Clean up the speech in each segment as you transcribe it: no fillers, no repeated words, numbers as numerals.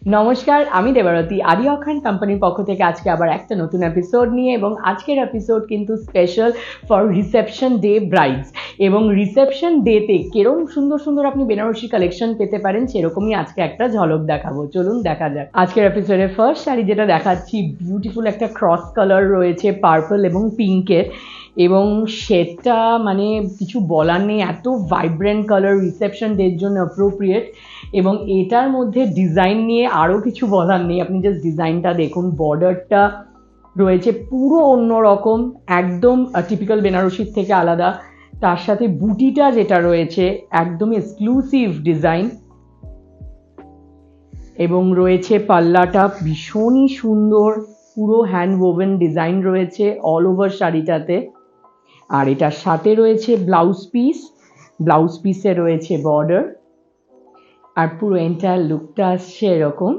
নমস্কার, আমি দেবারতী আদি অখান কোম্পানির পক্ষ থেকে আজকে আবার একটা নতুন এপিসোড নিয়ে, এবং আজকের এপিসোড কিন্তু special for reception day brides. এবং রিসেপশন ডেতে কেরম সুন্দর সুন্দর আপনি বেনারসি কালেকশন পেতে পারেন সেরকমই আজকে একটা ঝলক দেখাবো। চলুন দেখা যাক। আজকের এপিসোডে ফার্স্ট শাড়ি যেটা দেখাচ্ছি, বিউটিফুল একটা ক্রস কালার রয়েছে পার্পল এবং পিঙ্কের, এবং সেটা মানে কিছু বলার নেই, এত ভাইব্রেন্ট কালার, রিসেপশন ডের জন্য অ্যাপ্রোপ্রিয়েট। এবং এটার মধ্যে ডিজাইন নিয়ে আরও কিছু বলার নেই, আপনি জাস্ট ডিজাইনটা দেখুন। বর্ডারটা রয়েছে পুরো অন্যরকম, একদম টিপিক্যাল বেনারসির থেকে আলাদা। তার সাথে বুটিটা যেটা রয়েছে একদম এক্সক্লুসিভ ডিজাইন, এবং রয়েছে পাল্লাটা ভীষণই সুন্দর, পুরো হ্যান্ড ওভেন ডিজাইন রয়েছে অল ওভার শাড়িটাতে। আর এটার সাথে রয়েছে ব্লাউজ পিসে রয়েছে বর্ডার, আর পুরো এন্টায়ার লুকটা আসছে এরকম।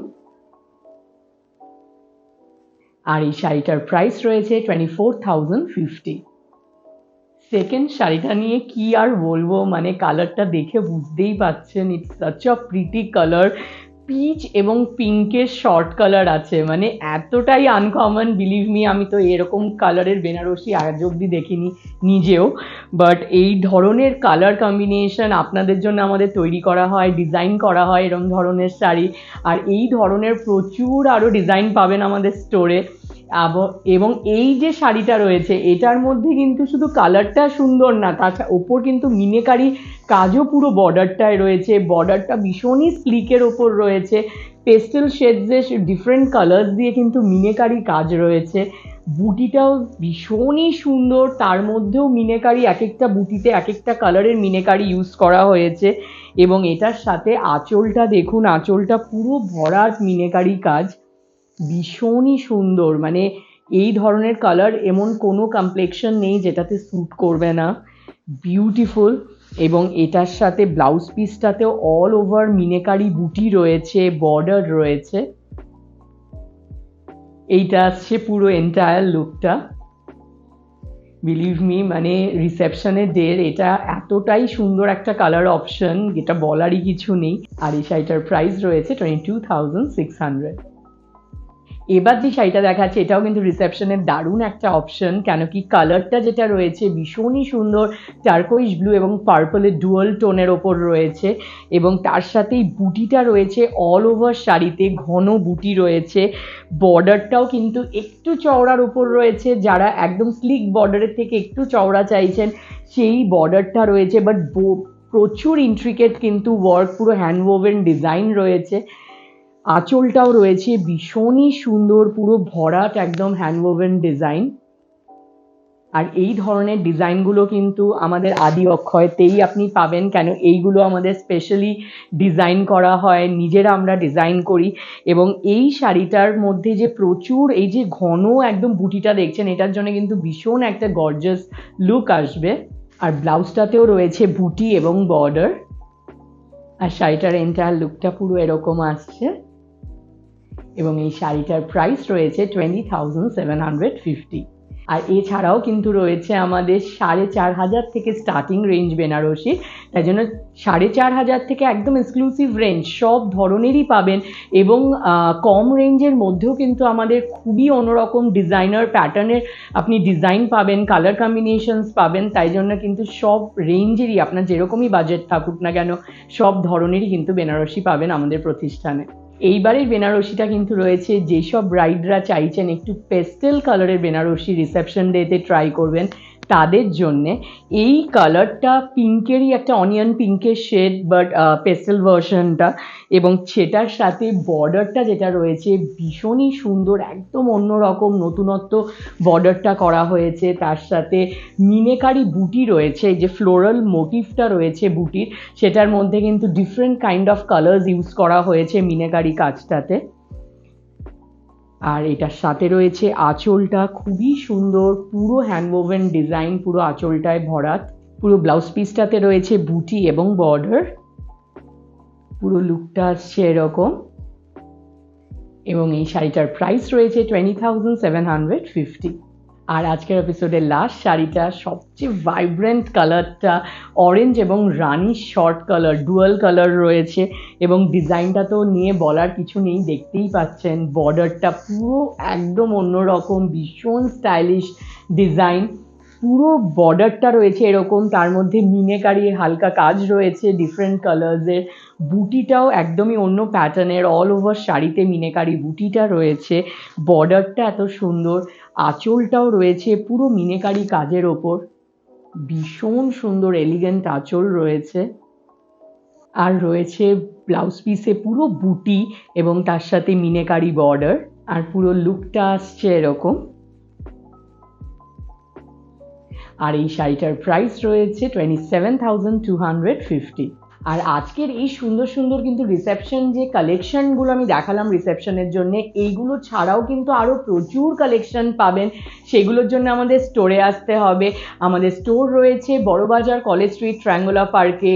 আর এই শাড়িটার প্রাইস রয়েছে 24,050। সেকেন্ড শাড়িটা নিয়ে কি আর বলবো, মানে কালারটা দেখে বুঝতেই পাচ্ছেন, it's such a pretty colour. Peach এবং পিঙ্কের শর্ট কালার আছে, মানে এতটাই আনকমন, বিলিভ মি, আমি তো এরকম কালারের বেনারসি আজ অব্দি দেখিনি নিজেও। বাট এই ধরনের কালার কম্বিনেশন আপনাদের জন্য আমাদের তৈরি করা হয়, ডিজাইন করা হয় এরকম ধরনের শাড়ি। আর এই ধরনের প্রচুর আরও ডিজাইন পাবেন আমাদের স্টোরে। এবং এই যে শাড়িটা রয়েছে এটার মধ্যে কিন্তু শুধু কালারটা সুন্দর না, তাছাড়া ওপর কিন্তু মিনেকারি কাজও পুরো বর্ডারটায় রয়েছে। বর্ডারটা ভীষণই স্লিকের ওপর রয়েছে, পেস্টেল শেডসে ডিফারেন্ট কালার্স দিয়ে কিন্তু মিনেকারি কাজ রয়েছে। বুটিটাও ভীষণই সুন্দর, তার মধ্যেও মিনেকারি, এক একটা বুটিতে এক একটা কালারের মিনেকারি ইউজ করা হয়েছে। এবং এটার সাথে আঁচলটা দেখুন, আঁচলটা পুরো ভরাট মিনেকারি কাজ, ভীষণই সুন্দর। মানে এই ধরনের কালার এমন কোনো কমপ্লেকশন নেই যেটাতে স্যুট করবে না, বিউটিফুল। এবং এটার সাথে ব্লাউজ পিসটাতেও অল ওভার মিনেকারি বুটি রয়েছে, বর্ডার রয়েছে। এইটা আসছে পুরো এন্টায়ার লুকটা। বিলিভ মি, মানে রিসেপশনের ডের এটা এতটাই সুন্দর একটা কালার অপশন, যেটা বলারই কিছু নেই। আর এই শাড়িটার প্রাইস রয়েছে 22,600। এবার যে শাড়িটা দেখাচ্ছে এটাও কিন্তু রিসেপশনের দারুণ একটা অপশন, কেন কি কালারটা যেটা রয়েছে ভীষণই সুন্দর, টার্কোইশ ব্লু এবং পার্পলের ডুয়াল টোনের ওপর রয়েছে। এবং তার সাথেই বুটিটা রয়েছে অল ওভার শাড়িতে, ঘন বুটি রয়েছে। বর্ডারটাও কিন্তু একটু চওড়ার ওপর রয়েছে, যারা একদম স্লিক বর্ডারের থেকে একটু চওড়া চাইছেন সেই বর্ডারটা রয়েছে। বাট প্রচুর ইন্ট্রিকেট কিন্তু ওয়ার্ক, পুরো হ্যান্ড ওভেন ডিজাইন রয়েছে। আঁচলটাও রয়েছে ভীষণই সুন্দর, পুরো ভরাট একদম হ্যান্ড ওভেন ডিজাইন। আর এই ধরনের ডিজাইনগুলো কিন্তু আমাদের আদি অক্ষয়তেই আপনি পাবেন, কেন এইগুলো আমাদের স্পেশালি ডিজাইন করা হয়, নিজেরা আমরা ডিজাইন করি। এবং এই শাড়িটার মধ্যে যে প্রচুর এই যে ঘন একদম বুটিটা দেখছেন, এটার জন্য কিন্তু ভীষণ একটা গর্জাস লুক আসবে। আর ব্লাউজটাতেও রয়েছে বুটি এবং বর্ডার। আর শাড়িটার এন্টায়ার লুকটা পুরো এরকম আসছে। এবং এই শাড়িটার প্রাইস রয়েছে 20,750। আর এছাড়াও কিন্তু রয়েছে আমাদের 4,500 থেকে স্টার্টিং রেঞ্জ বেনারসি, তাই জন্য 4,500 থেকে একদম এক্সক্লুসিভ রেঞ্জ সব ধরনেরই পাবেন। এবং কম রেঞ্জের মধ্যেও কিন্তু আমাদের খুবই অন্যরকম ডিজাইনার প্যাটার্নের আপনি ডিজাইন পাবেন, কালার কম্বিনেশনস পাবেন। তাই জন্য কিন্তু সব রেঞ্জেরই, আপনার যেরকমই বাজেট থাকুক না কেন, সব ধরনেরই কিন্তু বেনারসি পাবেন আমাদের প্রতিষ্ঠানে। এইবারের বেনারসিটা কিন্তু রয়েছে, যেসব ব্রাইডরা চাইছেন একটু পেস্টেল কালারের বেনারসি রিসেপশন ডেতে ট্রাই করবেন তাদের জন্যে। এই কালারটা পিঙ্কেরই একটা অনিয়ন পিঙ্কের শেড, বাট পেস্টেল ভার্সনটা। এবং সেটার সাথে বর্ডারটা যেটা রয়েছে ভীষণই সুন্দর, একদম অন্যরকম নতুনত্ব বর্ডারটা করা হয়েছে। তার সাথে মিনেকারি বুটি রয়েছে, এই যে ফ্লোরাল মোটিভটা রয়েছে বুটির, সেটার মধ্যে কিন্তু different kind of colours use করা হয়েছে মিনেকারি কাজটাতে। আর এটার সাথে রয়েছে আঁচলটা খুবই সুন্দর, পুরো হ্যান্ড ওভেন ডিজাইন, পুরো আঁচলটায় ভরাট। পুরো ব্লাউজ পিসটাতে রয়েছে বুটি এবং বর্ডার, পুরো লুকটা আসছে এরকম। এবং এই শাড়িটার প্রাইস রয়েছে 20,750। আর আজকের এপিসোডের লাস্ট শাড়িটা সবচেয়ে ভাইব্রেন্ট কালারটা অরেঞ্জ এবং রানি শর্ট কালার, ডুয়াল কালার রয়েছে এবং ডিজাইনটা তো নিয়ে বলার কিছু নেই, দেখতেই পাচ্ছেন বর্ডারটা পুরো একদম অন্যরকম, ভীষণ স্টাইলিশ ডিজাইন। পুরো বর্ডারটা রয়েছে এরকম, তার মধ্যে মিনেকারি হালকা কাজ রয়েছে ডিফারেন্ট কালার্সের। বুটিটাও একদমই অন্য প্যাটার্নের, অল ওভার শাড়িতে মিনেকারি বুটিটা রয়েছে। বর্ডারটা এত সুন্দর, আঁচলটাও রয়েছে পুরো মিনেকারি কাজের ওপর, ভীষণ সুন্দর এলিগেন্ট আঁচল রয়েছে। আর রয়েছে ব্লাউজ পিসে পুরো বুটি এবং তার সাথে মিনেকারি বর্ডার। আর পুরো লুকটা আসছে এরকম। আর এই শাড়িটার প্রাইস রয়েছে 27,250। আর আজকের এই সুন্দর সুন্দর কিন্তু রিসেপশন যে কালেকশনগুলো আমি দেখালাম রিসেপশনের জন্য, এইগুলো ছাড়াও কিন্তু আরও প্রচুর কালেকশন পাবেন। সেগুলোর জন্য আমাদের স্টোরে আসতে হবে। আমাদের স্টোর রয়েছে বড়বাজার, কলেজ স্ট্রিট, ট্রায়াঙ্গুলার পার্কে,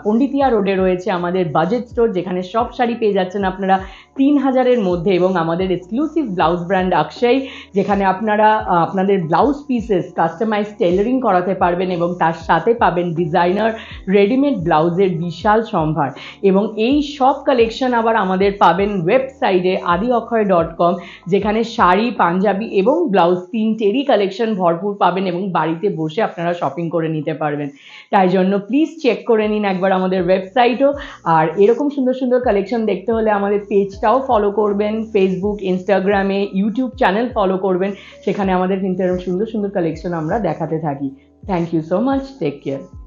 পণ্ডিতিয়া রোডে রয়েছে আমাদের বাজেট স্টোর, যেখানে সব শাড়ি পেয়ে যাচ্ছেন আপনারা 3,000-এর মধ্যে, এবং আমাদের এক্সক্লুসিভ ব্লাউজ ব্র্যান্ড আকশাই, যেখানে আপনারা আপনাদের ব্লাউজ পিসেস কাস্টমাইজ টেলারিং করাতে পারবেন এবং তার সাথে পাবেন ডিজাইনার রেডিমেড ব্লাউজের বিশাল সম্ভার। এবং এই সব কালেকশন আবার আমাদের পাবেন ওয়েবসাইটে adiokhoy.com, যেখানে শাড়ি, পাঞ্জাবি এবং ব্লাউজ তিনটেরই কালেকশন ভরপুর পাবেন এবং বাড়িতে বসে আপনারা শপিং করে নিতে পারবেন। তাই জন্য প্লিজ চেক করে নিন একবার আমাদের ওয়েবসাইটও। আর এরকম সুন্দর সুন্দর কালেকশন দেখতে হলে আমাদের পেজটাও ফলো করবেন, ফেসবুক, ইনস্টাগ্রামে, ইউটিউব চ্যানেল ফলো করবেন, সেখানে আমাদের কিন্তু এরকম সুন্দর সুন্দর কালেকশন আমরা দেখাতে থাকি। Thank you so much, take care.